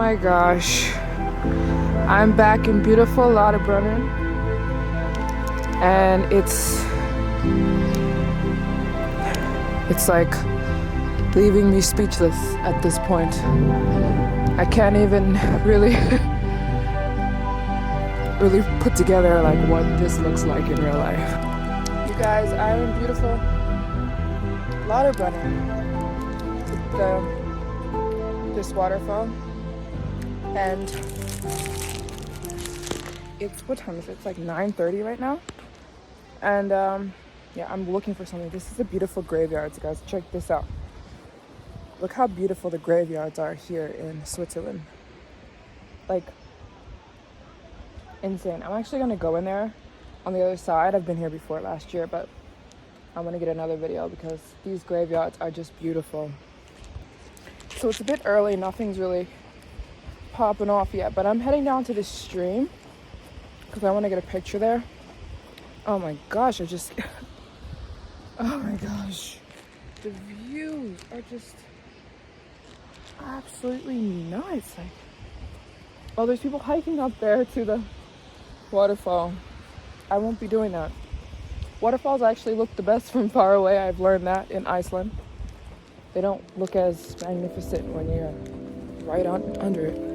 my gosh, I'm back in beautiful Maryjane, and it's like leaving me speechless at this point. I can't even really put together like what this looks like in real life. You guys, I'm in beautiful Maryjane, this waterfall, and it's, what time is it? It's like 9:30 right now, and yeah, I'm looking for something. This is a beautiful graveyard, so guys, check this out. Look how beautiful the graveyards are here in Switzerland. Like, insane. I'm actually gonna go in there on the other side. I've been here before last year, but I'm gonna get another video because these graveyards are just beautiful. So it's a bit early, nothing's really popping off yet, but I'm heading down to this stream because I want to get a picture there. Oh my gosh, oh my gosh, the views are just absolutely nice. Like, oh, there's people hiking up there to the waterfall. I won't be doing that. Waterfalls actually look the best from far away. I've learned that in Iceland. They don't look as magnificent when you're right under it.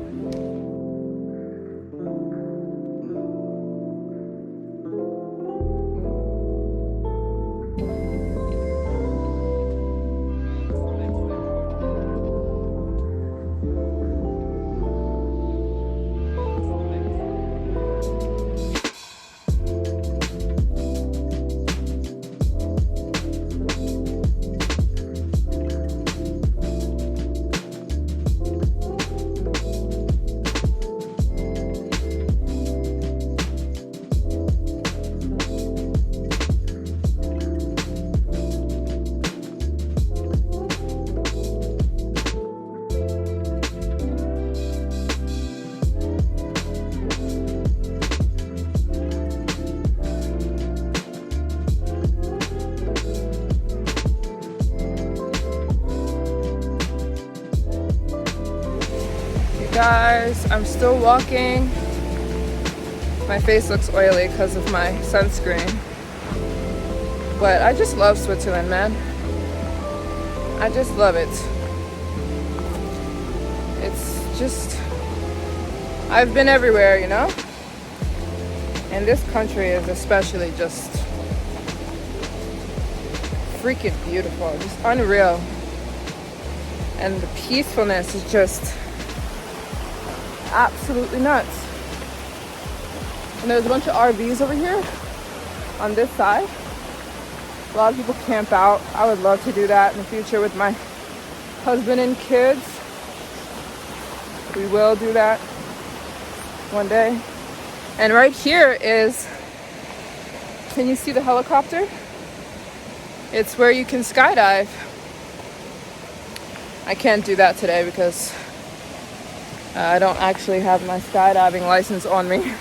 Guys, I'm still walking. My face looks oily because of my sunscreen. But I just love Switzerland, man. I just love it. It's just, I've been everywhere, you know? And this country is especially just freaking beautiful, just unreal. And the peacefulness is just absolutely nuts. And there's a bunch of RVs over here on this side. A lot of people camp out. I would love to do that in the future with my husband and kids. We will do that one day. And right here is, can you see the helicopter? It's where you can skydive. I can't do that today because I don't actually have my skydiving license on me.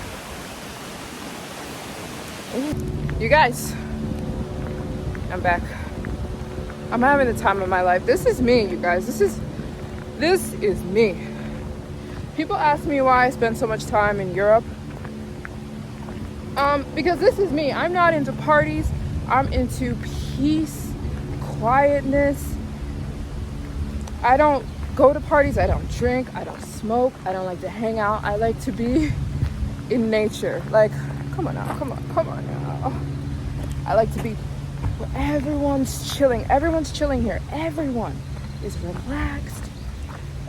You guys, I'm back. I'm having the time of my life. This is me, you guys. This is me. People ask me why I spend so much time in Europe. Because this is me. I'm not into parties. I'm into peace, quietness. I don't go to parties, I don't drink, I don't smoke, I don't like to hang out. I like to be in nature. Like, come on now, come on now. I like to be where everyone's chilling. Everyone's chilling here. Everyone is relaxed.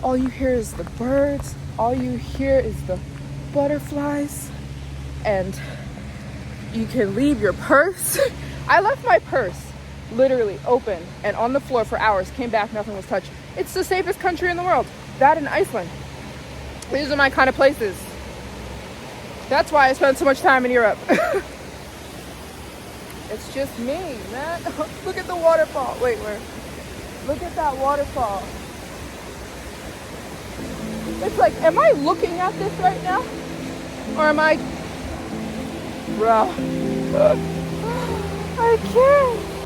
All you hear is the birds. All you hear is the butterflies. And you can leave your purse. I left my purse literally open and on the floor for hours, came back, nothing was touched. It's the safest country in the world. That and Iceland. These are my kind of places. That's why I spend so much time in Europe. It's just me, man. Look at the waterfall. Wait, where? Look at that waterfall. It's like, am I looking at this right now? Or am I... Bro. I can't.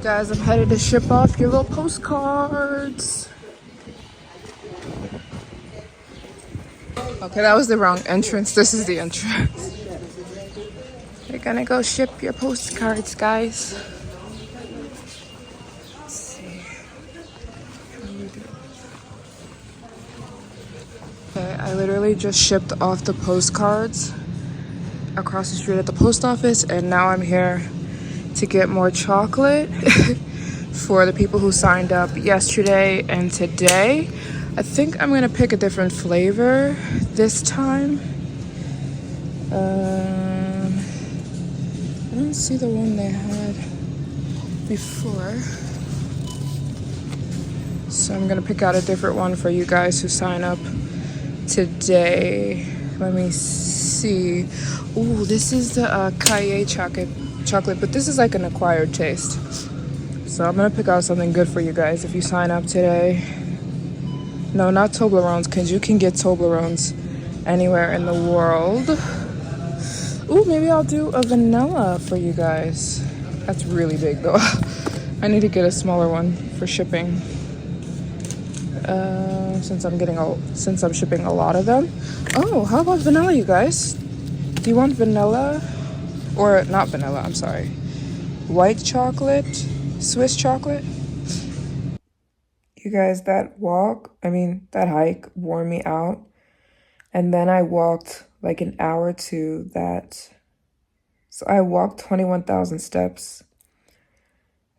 Guys, I'm headed to ship off your little postcards. Okay, that was the wrong entrance. This is the entrance. We're gonna go ship your postcards, guys. Let's see. Okay, I literally just shipped off the postcards across the street at the post office, and now I'm here to get more chocolate for the people who signed up yesterday and today. I think I'm gonna pick a different flavor this time. I don't see the one they had before, so I'm gonna pick out a different one for you guys who sign up today. Let me see. Ooh, this is the Kaye chocolate, but this is like an acquired taste. So I'm gonna pick out something good for you guys if you sign up today. No, not Toblerones, because you can get Toblerones anywhere in the world. Ooh, maybe I'll do a vanilla for you guys. That's really big though. I need to get a smaller one for shipping. Since I'm shipping a lot of them. Oh, how about vanilla, you guys? Do you want vanilla? Or not vanilla, I'm sorry. White chocolate? Swiss chocolate? You guys, that hike wore me out. And then I walked like an hour to that. So I walked 21,000 steps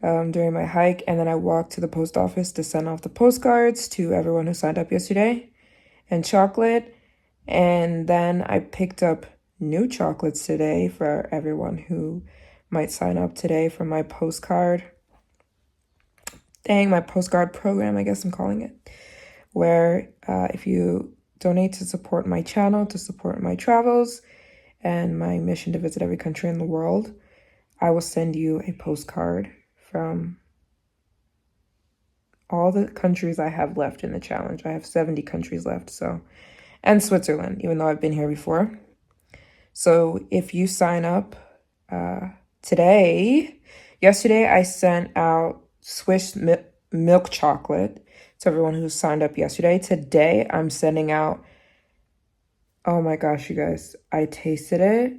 during my hike. And then I walked to the post office to send off the postcards to everyone who signed up yesterday and chocolate. And then I picked up new chocolates today for everyone who might sign up today for my postcard. My postcard program, I guess I'm calling it. Where if you donate to support my channel, to support my travels, and my mission to visit every country in the world, I will send you a postcard from all the countries I have left in the challenge. I have 70 countries left, so, and Switzerland, even though I've been here before. So if you sign up yesterday I sent out Swiss milk chocolate to everyone who signed up yesterday. Today I'm sending out, oh my gosh, you guys, I tasted it.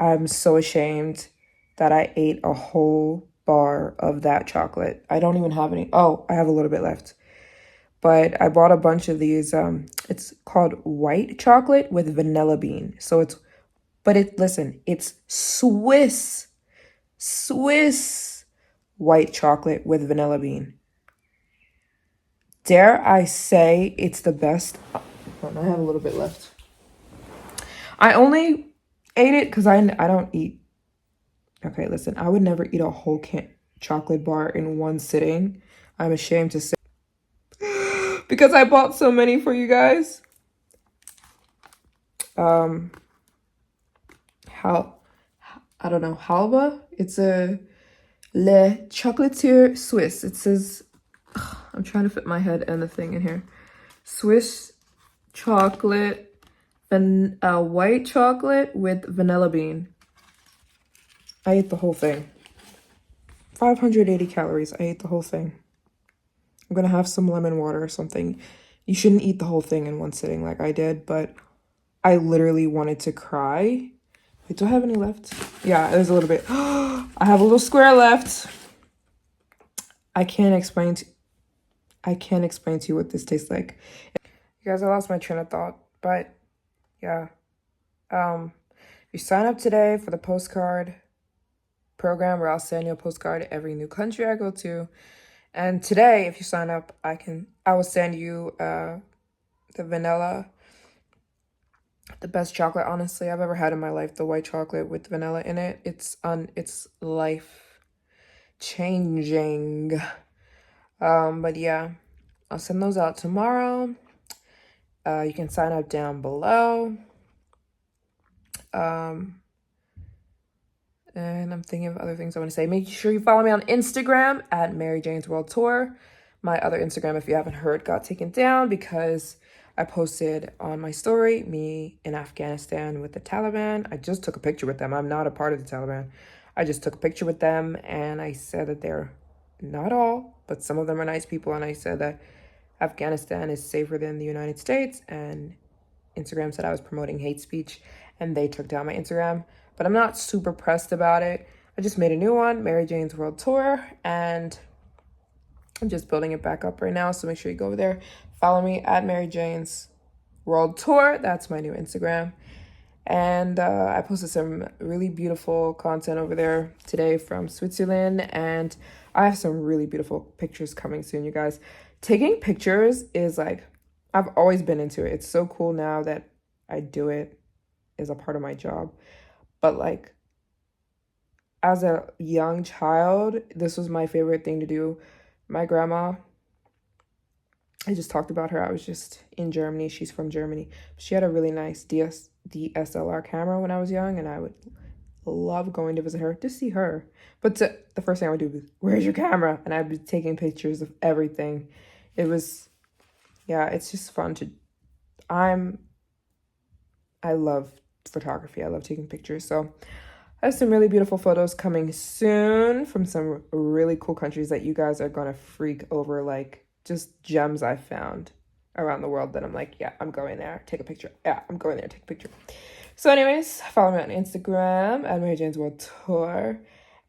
I'm so ashamed that I ate a whole bar of that chocolate. I don't even have any. Oh, I have a little bit left. But I bought a bunch of these. It's called white chocolate with vanilla bean. So it's Swiss white chocolate with vanilla bean. Dare I say it's the best. Hold on, I have a little bit left. I only ate it because I don't eat. Okay, listen, I would never eat a whole chocolate bar in one sitting. I'm ashamed to say. Because I bought so many for you guys. I don't know, Halba? It's a Le Chocolatier Suisse. It says, I'm trying to fit my head and the thing in here. Swiss chocolate and white chocolate with vanilla bean. I ate the whole thing. 580 calories. I ate the whole thing. I'm gonna have some lemon water or something. You shouldn't eat the whole thing in one sitting like I did, but I literally wanted to cry. Wait, do I have any left? Yeah, there's a little bit. I have a little square left. I can't explain to you what this tastes like. You guys, I lost my train of thought, but yeah. If you sign up today for the postcard program where I'll send you a postcard to every new country I go to. And today, if you sign up, I will send you the vanilla, the best chocolate, honestly, I've ever had in my life, the white chocolate with vanilla in it. It's life changing. But yeah, I'll send those out tomorrow. You can sign up down below. And I'm thinking of other things I want to say. Make sure you follow me on Instagram at Maryjane's World Tour. My other Instagram, if you haven't heard, got taken down because I posted on my story me in Afghanistan with the Taliban. I just took a picture with them. I'm not a part of the Taliban. I just took a picture with them, and I said that they're not all, but some of them are nice people. And I said that Afghanistan is safer than the United States. And Instagram said I was promoting hate speech, and they took down my Instagram. But I'm not super pressed about it. I just made a new one, Maryjane's World Tour, and I'm just building it back up right now. So make sure you go over there. Follow me at Maryjane's World Tour. That's my new Instagram. And I posted some really beautiful content over there today from Switzerland. And I have some really beautiful pictures coming soon, you guys. Taking pictures is like, I've always been into it. It's so cool now that I do it as a part of my job. But like, as a young child, this was my favorite thing to do. My grandma, I just talked about her. I was just in Germany. She's from Germany. She had a really nice DSLR camera when I was young, and I would love going to visit her to see her. But the first thing I would do was, where's your camera? And I'd be taking pictures of everything. It was, yeah, it's just fun to, I love photography. I love taking pictures. So I have some really beautiful photos coming soon from some really cool countries that you guys are going to freak over, like just gems I found around the world that I'm like, yeah, I'm going there, take a picture. Yeah, I'm going there, take a picture. So anyways, follow me on Instagram at Maryjane's World Tour.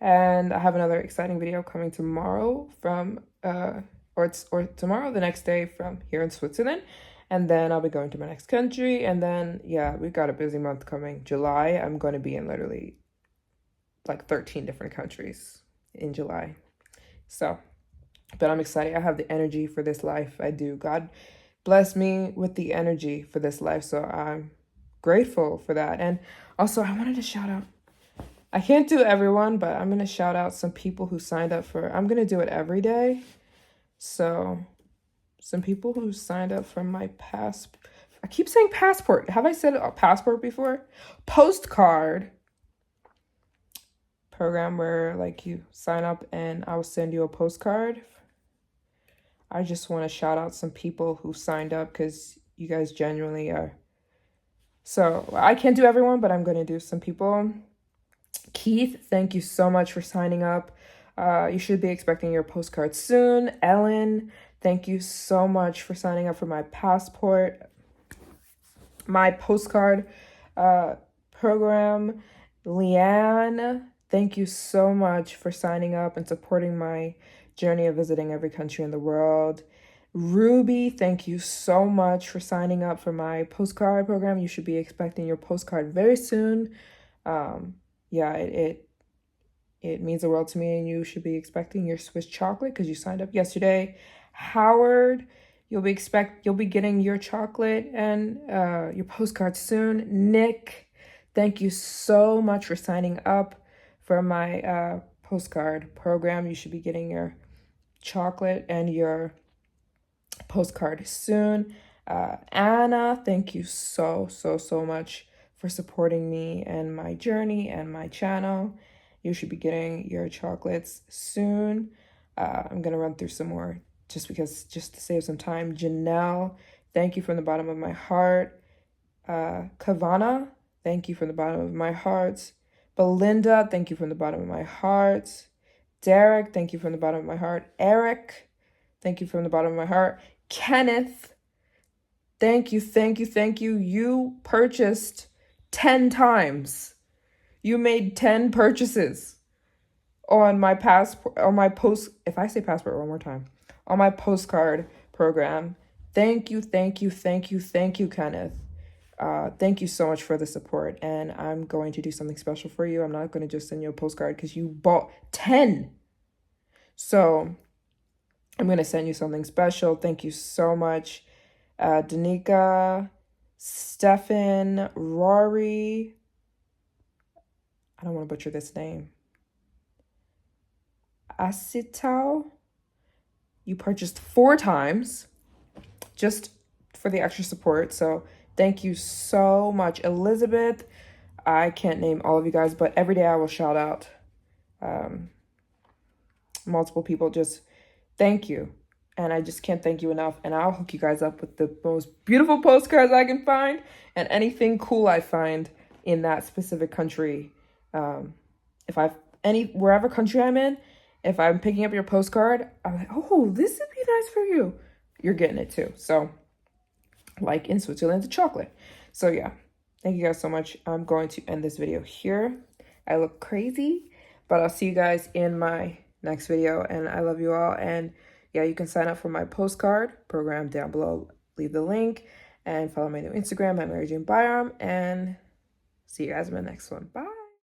And I have another exciting video coming tomorrow from, or tomorrow, the next day from here in Switzerland. And then I'll be going to my next country. And then, yeah, we've got a busy month coming. July, I'm going to be in literally like 13 different countries in July. So, but I'm excited. I have the energy for this life. I do. God bless me with the energy for this life. So I'm grateful for that. And also, I wanted to shout out, I can't do everyone, but I'm going to shout out some people who signed up for, I'm going to do it every day. So some people who signed up for my I keep saying passport. Have I said a passport before? Postcard program where like you sign up and I'll send you a postcard. I just want to shout out some people who signed up because you guys genuinely are. So I can't do everyone, but I'm going to do some people. Keith, thank you so much for signing up. You should be expecting your postcard soon. Ellen, thank you so much for signing up for my postcard program. Leanne, thank you so much for signing up and supporting my journey of visiting every country in the world. Ruby, thank you so much for signing up for my postcard program. You should be expecting your postcard very soon. Yeah, it means the world to me, and you should be expecting your Swiss chocolate because you signed up yesterday. Howard, you'll be getting your chocolate and your postcard soon. Nick, thank you so much for signing up for my postcard program. You should be getting your chocolate and your postcard soon. Anna, thank you so much for supporting me and my journey and my channel. You should be getting your chocolates soon. I'm gonna run through some more just to save some time. Janelle, thank you from the bottom of my heart. Kavana, thank you from the bottom of my heart. Belinda, thank you from the bottom of my heart. Derek, thank you from the bottom of my heart. Eric, thank you from the bottom of my heart. Kenneth, thank you. You purchased 10 times. You made 10 purchases on my if I say passport one more time, on my postcard program. Thank you, Kenneth. Thank you so much for the support, and I'm going to do something special for you. I'm not going to just send you a postcard because you bought 10. So I'm going to send you something special. Thank you so much. Danica, Stefan, Rory, I don't want to butcher this name. Asitao, you purchased 4 times just for the extra support. So thank you so much. Elizabeth, I can't name all of you guys, but every day I will shout out multiple people. Just thank you. And I just can't thank you enough. And I'll hook you guys up with the most beautiful postcards I can find and anything cool I find in that specific country. If wherever country I'm in, if I'm picking up your postcard, I'm like, oh, this would be nice for you. You're getting it too. So, like in Switzerland, the chocolate. So yeah, thank you guys so much. I'm going to end this video here. I look crazy, but I'll see you guys in my next video, and I love you all. And yeah, you can sign up for my postcard program down below. Leave the link and follow my new Instagram at maryjanebyarm, and see you guys in my next one. Bye.